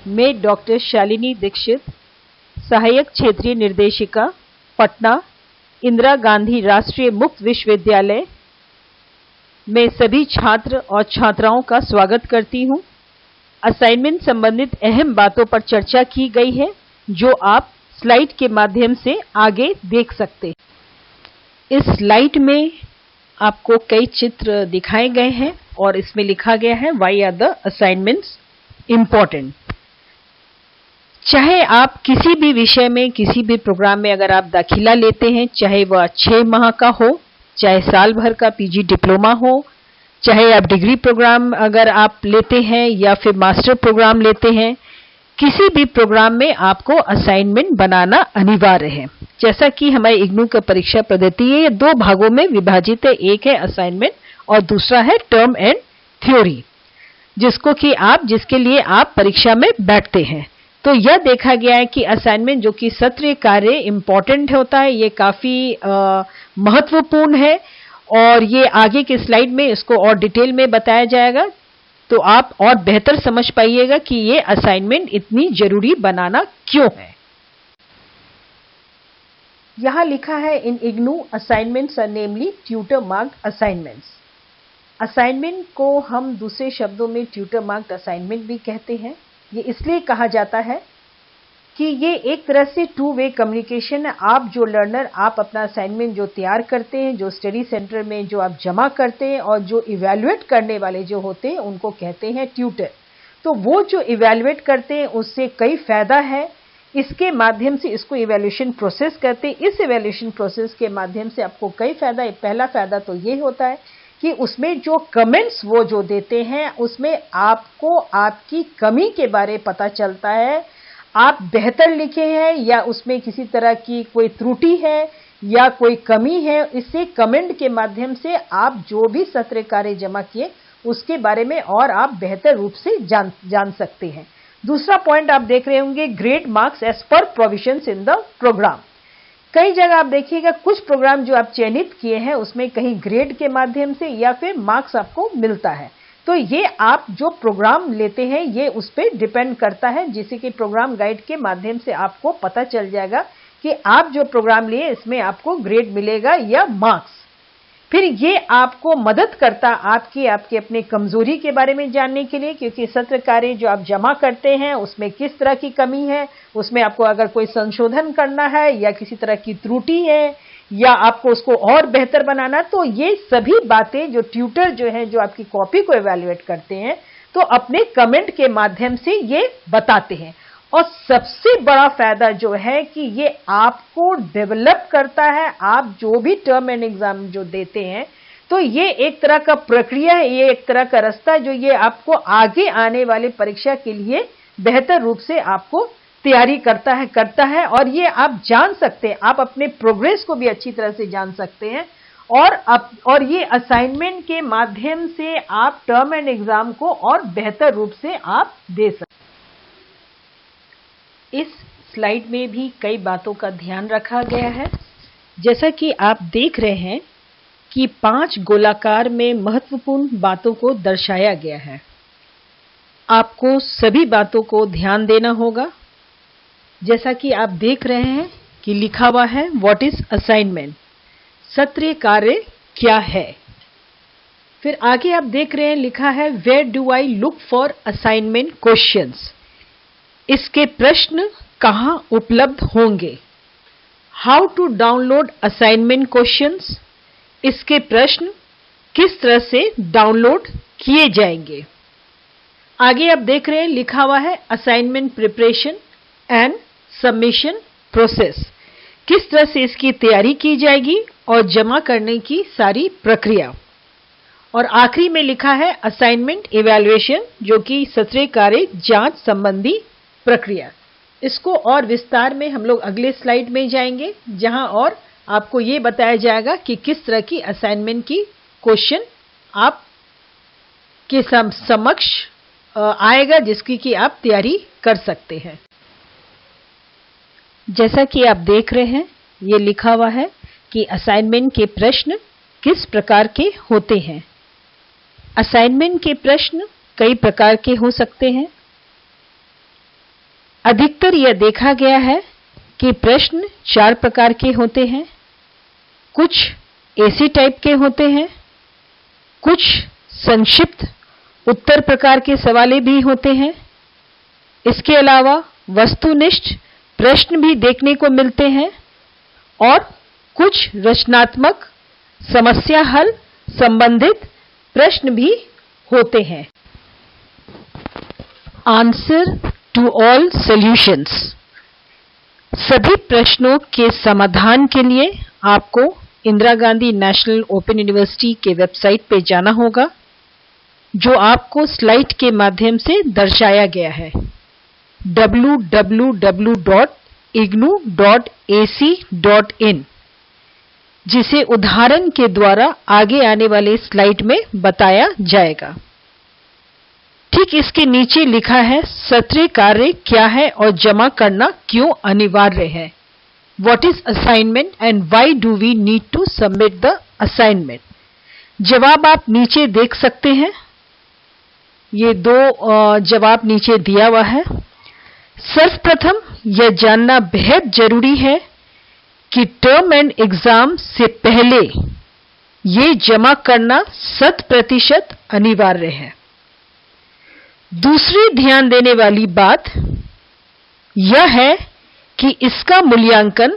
मैं डॉक्टर शालिनी दीक्षित, सहायक क्षेत्रीय निर्देशिका, पटना, इंदिरा गांधी राष्ट्रीय मुक्त विश्वविद्यालय में सभी छात्र और छात्राओं का स्वागत करती हूं। असाइनमेंट संबंधित अहम बातों पर चर्चा की गई है, जो आप स्लाइड के माध्यम से आगे देख सकते हैं। इस स्लाइड में आपको कई चित्र दिखाए गए हैं और इसमें लिखा गया है why are the assignments important. चाहे आप किसी भी विषय में, किसी भी प्रोग्राम में अगर आप दाखिला लेते हैं, चाहे वह 6 माह का हो, चाहे साल भर का पीजी डिप्लोमा हो, चाहे आप डिग्री प्रोग्राम अगर आप लेते हैं या फिर मास्टर प्रोग्राम लेते हैं, किसी भी प्रोग्राम में आपको असाइनमेंट बनाना अनिवार्य है। जैसा कि हमारे इग्नू का परीक्षा पद्धति है, ये 2 भागों में विभाजित है। एक है असाइनमेंट और दूसरा है टर्म एंड थ्योरी, जिसके लिए आप परीक्षा में बैठते हैं। तो यह देखा गया है कि असाइनमेंट जो कि सत्रीय कार्य इम्पोर्टेंट होता है, ये काफी महत्वपूर्ण है और ये आगे के स्लाइड में इसको और डिटेल में बताया जाएगा, तो आप और बेहतर समझ पाइएगा कि ये असाइनमेंट इतनी जरूरी बनाना क्यों है। यहां लिखा है in IGNOU assignments are namely tutor marked assignments. Assignment को हम दूसरे शब्दों में ट्यूटर मार्क्ड असाइनमेंट भी कहते हैं। ये इसलिए कहा जाता है कि ये एक तरह से 2 वे कम्युनिकेशन है। आप जो लर्नर, आप अपना असाइनमेंट जो तैयार करते हैं, जो स्टडी सेंटर में जो आप जमा करते हैं, और जो इवैल्यूएट करने वाले जो होते हैं उनको कहते हैं ट्यूटर। तो वो जो इवैल्यूएट करते हैं उससे कई फायदा है। इसके माध्यम से इसको इवैल्यूएशन प्रोसेस कहते हैं। इस इवैल्यूएशन प्रोसेस के माध्यम से आपको कई फायदा है। पहला फायदा तो ये होता है कि उसमें जो कमेंट्स वो जो देते हैं उसमें आपको आपकी कमी के बारे पता चलता है। आप बेहतर लिखे हैं या उसमें किसी तरह की कोई त्रुटि है या कोई कमी है, इससे कमेंट के माध्यम से आप जो भी सत्र कार्य जमा किए उसके बारे में और आप बेहतर रूप से जान सकते हैं। दूसरा पॉइंट आप देख रहे होंगे, grade marks as per provisions in the program. कई जगह आप देखिएगा कुछ प्रोग्राम जो आप चयनित किए हैं उसमें कहीं ग्रेड के माध्यम से या फिर मार्क्स आपको मिलता है। तो ये आप जो प्रोग्राम लेते हैं ये उस पर डिपेंड करता है, जिससे कि प्रोग्राम गाइड के माध्यम से आपको पता चल जाएगा कि आप जो प्रोग्राम लिए इसमें आपको ग्रेड मिलेगा या मार्क्स। फिर ये आपको मदद करता आपके अपने कमजोरी के बारे में जानने के लिए, क्योंकि सत्र कार्य जो आप जमा करते हैं उसमें किस तरह की कमी है, उसमें आपको अगर कोई संशोधन करना है या किसी तरह की त्रुटि है या आपको उसको और बेहतर बनाना, तो ये सभी बातें जो ट्यूटर जो है जो आपकी कॉपी को इवैल्यूएट करते हैं तो अपने कमेंट के माध्यम से ये बताते हैं। और सबसे बड़ा फायदा जो है कि ये आपको डेवलप करता है। आप जो भी टर्म एंड एग्जाम जो देते हैं तो ये एक तरह का प्रक्रिया है, ये एक तरह का रास्ता जो ये आपको आगे आने वाले परीक्षा के लिए बेहतर रूप से आपको तैयारी करता है और ये आप जान सकते हैं, आप अपने प्रोग्रेस को भी अच्छी तरह से जान सकते हैं और ये असाइनमेंट के माध्यम से आप टर्म एंड एग्जाम को और बेहतर रूप से आप दे सकते हैं। इस स्लाइड में भी कई बातों का ध्यान रखा गया है। जैसा कि आप देख रहे हैं कि 5 गोलाकार में महत्वपूर्ण बातों को दर्शाया गया है। आपको सभी बातों को ध्यान देना होगा। जैसा कि आप देख रहे हैं कि लिखा हुआ है व्हाट इज असाइनमेंट, सत्रीय कार्य क्या है। फिर आगे आप देख रहे हैं लिखा है where do I look for assignment questions, इसके प्रश्न कहाँ उपलब्ध होंगे। How to download assignment questions, इसके प्रश्न किस तरह से डाउनलोड किए जाएंगे। आगे आप देख रहे हैं लिखा हुआ है assignment preparation and submission process, किस तरह से इसकी तैयारी की जाएगी और जमा करने की सारी प्रक्रिया। और आखिरी में लिखा है असाइनमेंट इवैल्यूएशन, जो कि सत्रीय कार्य जांच संबंधी प्रक्रिया। इसको और विस्तार में हम लोग अगले स्लाइड में जाएंगे, जहां और आपको ये बताया जाएगा कि किस तरह की असाइनमेंट की क्वेश्चन आप के समक्ष आएगा, जिसकी कि आप तैयारी कर सकते हैं। जैसा कि आप देख रहे हैं ये लिखा हुआ है कि असाइनमेंट के प्रश्न किस प्रकार के होते हैं। असाइनमेंट के प्रश्न कई प्रकार के हो सकते हैं। अधिकतर यह देखा गया है कि प्रश्न 4 प्रकार के होते हैं। कुछ ऐसी टाइप के होते हैं, कुछ संक्षिप्त उत्तर प्रकार के सवाले भी होते हैं। इसके अलावा वस्तुनिष्ठ प्रश्न भी देखने को मिलते हैं और कुछ रचनात्मक समस्या हल संबंधित प्रश्न भी होते हैं। Answer to all solutions. सभी प्रश्नों के समाधान के लिए आपको Indira Gandhi national open university के वेबसाइट पे जाना होगा, जो आपको स्लाइड के माध्यम से दर्शाया गया है, www.ignu.ac.in, जिसे उदाहरण के द्वारा आगे आने वाले स्लाइड में बताया जाएगा। ठीक इसके नीचे लिखा है सत्रीय कार्य क्या है और जमा करना क्यों अनिवार्य है। What is assignment and why do we need to submit the assignment? जवाब आप नीचे देख सकते हैं। ये 2 जवाब नीचे दिया हुआ है। सर्वप्रथम यह जानना बेहद जरूरी है कि टर्म एंड एग्जाम से पहले ये जमा करना 100% अनिवार्य है। दूसरी ध्यान देने वाली बात यह है कि इसका मूल्यांकन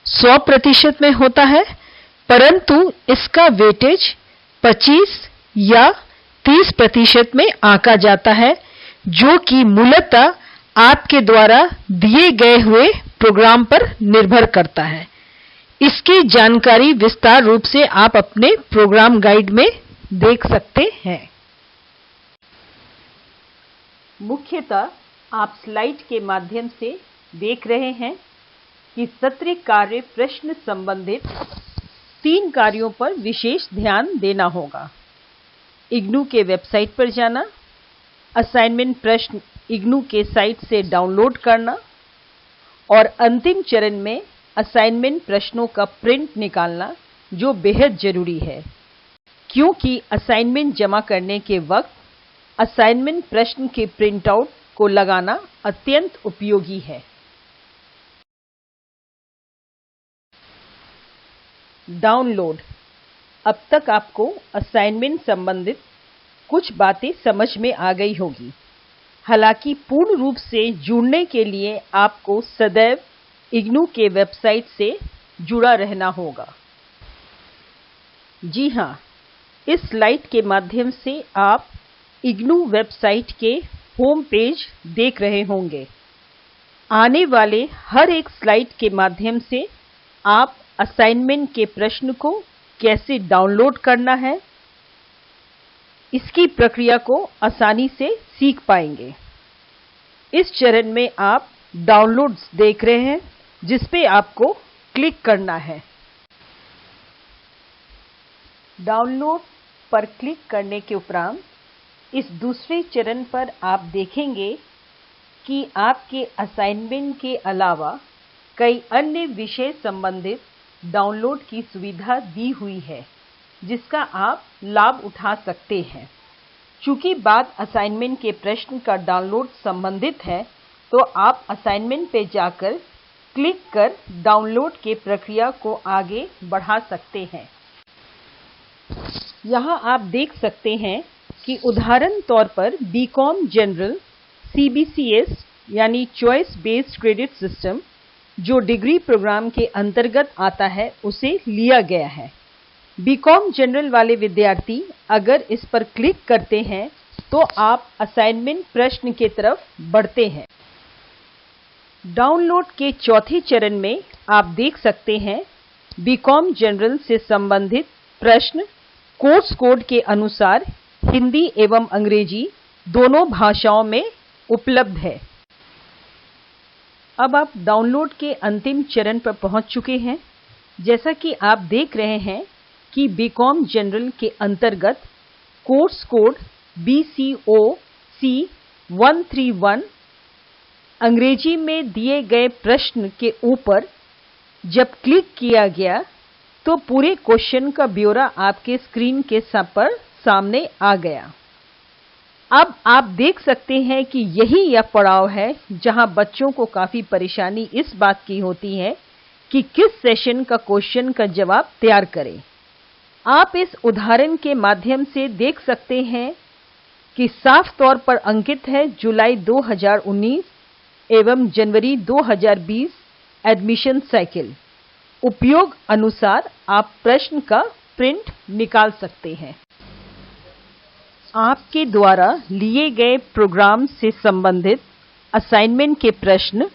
100% में होता है, परंतु इसका वेटेज 25 या 30% में आंका जाता है, जो कि मूलतः आपके द्वारा दिए गए हुए प्रोग्राम पर निर्भर करता है। इसकी जानकारी विस्तार रूप से आप अपने प्रोग्राम गाइड में देख सकते हैं। मुख्यतः आप स्लाइड के माध्यम से देख रहे हैं कि सत्रीय कार्य प्रश्न संबंधित 3 कार्यों पर विशेष ध्यान देना होगा। इग्नू के वेबसाइट पर जाना, असाइनमेंट प्रश्न इग्नू के साइट से डाउनलोड करना और अंतिम चरण में असाइनमेंट प्रश्नों का प्रिंट निकालना, जो बेहद जरूरी है, क्योंकि असाइनमेंट जमा करने के वक्त असाइनमेंट प्रश्न के प्रिंट आउट को लगाना अत्यंत उपयोगी है। डाउनलोड। अब तक आपको असाइनमेंट संबंधित कुछ बातें समझ में आ गई होगी। हालांकि पूर्ण रूप से जुड़ने के लिए आपको सदैव इग्नू के वेबसाइट से जुड़ा रहना होगा। जी हाँ, इस स्लाइड के माध्यम से आप इग्नू वेबसाइट के होम पेज देख रहे होंगे। आने वाले हर एक स्लाइड के माध्यम से आप असाइनमेंट के प्रश्न को कैसे डाउनलोड करना है, इसकी प्रक्रिया को आसानी से सीख पाएंगे। इस चरण में आप डाउनलोड्स देख रहे हैं, जिस पे आपको क्लिक करना है। डाउनलोड पर क्लिक करने के उपरांत इस दूसरे चरण पर आप देखेंगे कि आपके असाइनमेंट के अलावा कई अन्य विषय संबंधित डाउनलोड की सुविधा दी हुई है, जिसका आप लाभ उठा सकते हैं। चूंकि बात असाइनमेंट के प्रश्न का डाउनलोड संबंधित है, तो आप असाइनमेंट पे जाकर क्लिक कर डाउनलोड के प्रक्रिया को आगे बढ़ा सकते हैं। यहाँ आप देख सकते हैं कि उदाहरण तौर पर बीकॉम जनरल CBCS यानी चॉइस बेस्ड क्रेडिट सिस्टम, जो डिग्री प्रोग्राम के अंतर्गत आता है, उसे लिया गया है। बीकॉम जनरल वाले विद्यार्थी अगर इस पर क्लिक करते हैं तो आप असाइनमेंट प्रश्न की तरफ बढ़ते हैं। डाउनलोड के चौथे चरण में आप देख सकते हैं बीकॉम जनरल से संबंधित प्रश्न कोर्स कोड के अनुसार हिंदी एवं अंग्रेजी दोनों भाषाओं में उपलब्ध है। अब आप डाउनलोड के अंतिम चरण पर पहुंच चुके हैं। जैसा कि आप देख रहे हैं कि बीकॉम जनरल के अंतर्गत कोर्स कोड BCOC 131 अंग्रेजी में दिए गए प्रश्न के ऊपर जब क्लिक किया गया तो पूरे क्वेश्चन का ब्यौरा आपके स्क्रीन के पर सामने आ गया। अब आप देख सकते हैं कि यही यह पड़ाव है जहां बच्चों को काफी परेशानी इस बात की होती है कि किस सेशन का क्वेश्चन का जवाब तैयार करें। आप इस उदाहरण के माध्यम से देख सकते हैं कि साफ तौर पर अंकित है जुलाई 2019 एवं जनवरी 2020 एडमिशन साइकिल। उपयोग अनुसार आप प्रश्न का प्रिंट निकाल सकते हैं। आपके द्वारा लिए गए प्रोग्राम से संबंधित असाइनमेंट के प्रश्न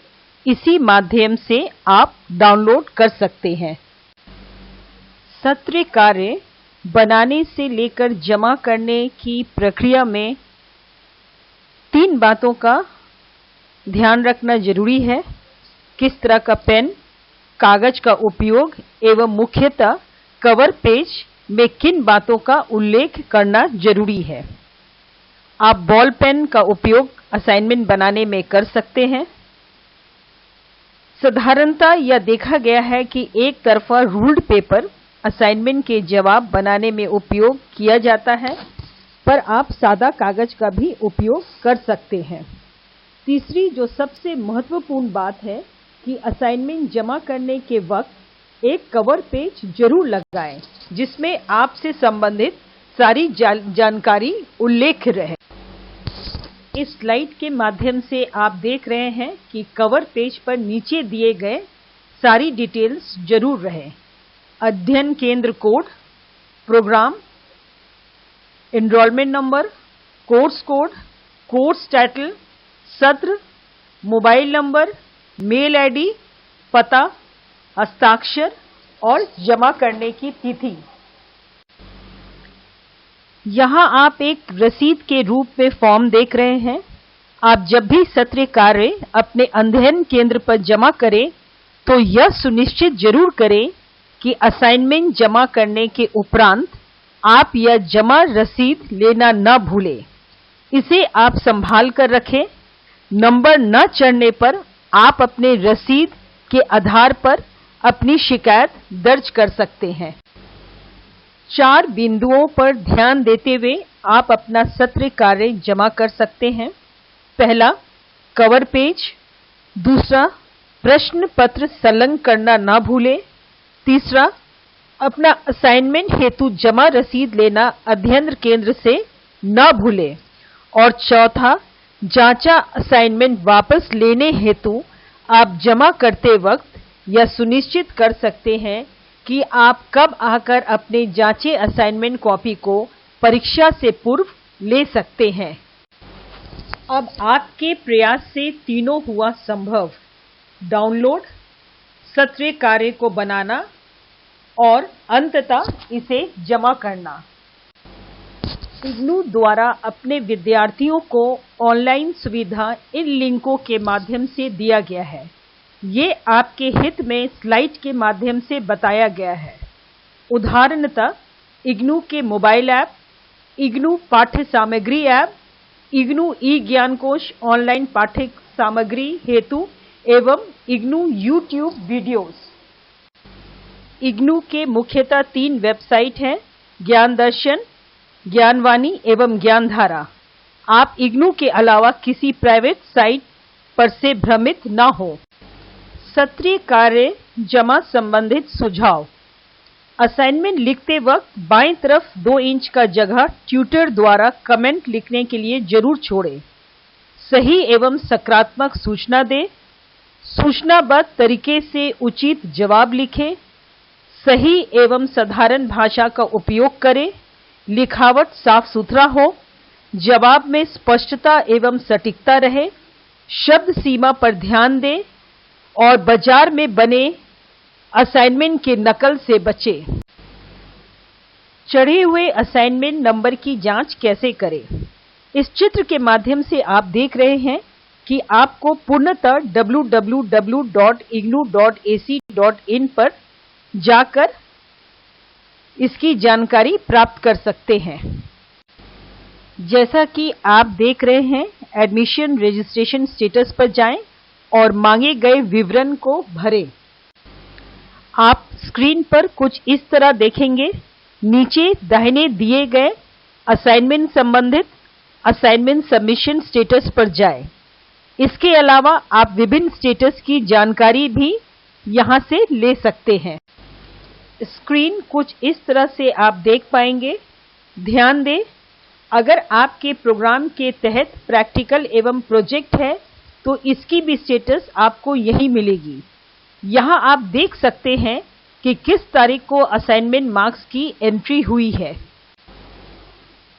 इसी माध्यम से आप डाउनलोड कर सकते हैं। सत्र कार्य बनाने से लेकर जमा करने की प्रक्रिया में 3 बातों का ध्यान रखना जरूरी है। किस तरह का पेन, कागज का उपयोग एवं मुख्यतः कवर पेज में किन बातों का उल्लेख करना जरूरी है। आप बॉल पेन का उपयोग असाइनमेंट बनाने में कर सकते हैं। साधारणतः यह देखा गया है कि एक तरफा रूल्ड पेपर असाइनमेंट के जवाब बनाने में उपयोग किया जाता है, पर आप सादा कागज का भी उपयोग कर सकते हैं। तीसरी जो सबसे महत्वपूर्ण बात है कि असाइनमेंट जमा करने के वक्त एक कवर पेज जरूर लगाएं जिसमें आपसे संबंधित सारी जानकारी उल्लेख रहे। इस स्लाइड के माध्यम से आप देख रहे हैं कि कवर पेज पर नीचे दिए गए सारी डिटेल्स जरूर रहे। अध्ययन केंद्र code, program, enrolment number, course code, course title, सत्र, मोबाइल नंबर, मेल आईडी, पता, हस्ताक्षर और जमा करने की तिथि। यहाँ आप एक रसीद के रूप में फॉर्म देख रहे हैं। आप जब भी सत्र कार्य अपने अध्ययन केंद्र पर जमा करें तो यह सुनिश्चित जरूर करें कि असाइनमेंट जमा करने के उपरांत आप यह जमा रसीद लेना न भूलें। इसे आप संभाल कर रखें। नंबर न चढ़ने पर आप अपने रसीद के आधार पर अपनी शिकायत दर्ज कर सकते हैं। 4 बिंदुओं पर ध्यान देते हुए आप अपना सत्र कार्य जमा कर सकते हैं। पहला, कवर पेज। दूसरा, प्रश्न पत्र संलग्न करना ना भूलें। तीसरा, अपना असाइनमेंट हेतु जमा रसीद लेना अध्ययन केंद्र से न भूलें। और चौथा, जांचा असाइनमेंट वापस लेने हेतु आप जमा करते वक्त यह सुनिश्चित कर सकते हैं कि आप कब आकर अपने जांचे असाइनमेंट कॉपी को परीक्षा से पूर्व ले सकते हैं। अब आपके प्रयास से तीनों हुआ संभव: डाउनलोड, सत्र कार्य को बनाना और अंततः इसे जमा करना। इग्नू द्वारा अपने विद्यार्थियों को ऑनलाइन सुविधा इन लिंकों के माध्यम से दिया गया है। ये आपके हित में स्लाइड के माध्यम से बताया गया है। उदाहरणतः इग्नू के मोबाइल ऐप, इग्नू पाठ्य सामग्री ऐप, इग्नू ई ज्ञान कोश ऑनलाइन पाठ्य सामग्री हेतु एवं इग्नू यूट्यूब वीडियोस। इग्नू के मुख्यतः 3 वेबसाइट हैं: ज्ञान दर्शन, ज्ञानवाणी एवं ज्ञानधारा। आप इग्नू के अलावा किसी प्राइवेट साइट पर से भ्रमित न हो। सत्र कार्य जमा संबंधित सुझाव: असाइनमेंट लिखते वक्त बाईं तरफ 2 इंच का जगह ट्यूटर द्वारा कमेंट लिखने के लिए जरूर छोड़ें। सही एवं सकारात्मक सूचना दें। सूचनाबद्ध तरीके से उचित जवाब लिखें। सही एवं साधारण भाषा का उपयोग करें। लिखावट साफ सुथरा हो। जवाब में स्पष्टता एवं सटीकता रहे। शब्द सीमा पर ध्यान दें और बाजार में बने असाइनमेंट के नकल से बचें। चढ़े हुए असाइनमेंट नंबर की जांच कैसे करें? इस चित्र के माध्यम से आप देख रहे हैं कि आपको पूर्णतः www.ignu.ac.in पर जाकर इसकी जानकारी प्राप्त कर सकते हैं। जैसा कि आप देख रहे हैं, एडमिशन रजिस्ट्रेशन स्टेटस पर जाएं और मांगे गए विवरण को भरें। आप स्क्रीन पर कुछ इस तरह देखेंगे। नीचे दाहिने दिए गए असाइनमेंट संबंधित असाइनमेंट सबमिशन स्टेटस पर जाएं। इसके अलावा आप विभिन्न स्टेटस की जानकारी भी यहां से ले सकते हैं। स्क्रीन कुछ इस तरह से आप देख पाएंगे। ध्यान दें, अगर आपके प्रोग्राम के तहत प्रैक्टिकल एवं प्रोजेक्ट है तो इसकी भी स्टेटस आपको यही मिलेगी। यहाँ आप देख सकते हैं कि किस तारीख को असाइनमेंट मार्क्स की एंट्री हुई है।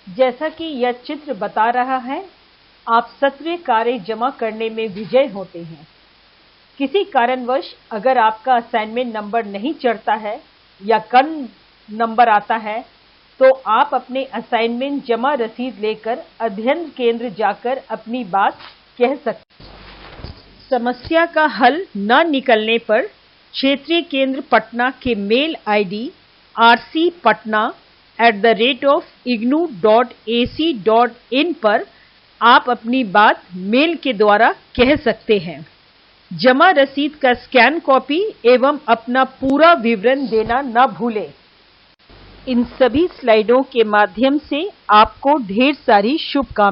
जैसा कि यह चित्र बता रहा है, आप सत्रीय कार्य जमा करने में विजय होते हैं। किसी कारणवश अगर आपका असाइनमेंट नंबर नहीं चढ़ता है या कम नंबर आता है तो आप अपने असाइनमेंट जमा रसीद लेकर अध्ययन केंद्र जाकर अपनी बात कह सकते हैं। समस्या का हल न निकलने पर क्षेत्रीय केंद्र पटना के मेल आईडी rcpatna@ignu.ac.in पर आप अपनी बात मेल के द्वारा कह सकते हैं। जमा रसीद का स्कैन कॉपी एवं अपना पूरा विवरण देना न भूलें। इन सभी स्लाइडों के माध्यम से आपको ढेर सारी शुभकामनाएं।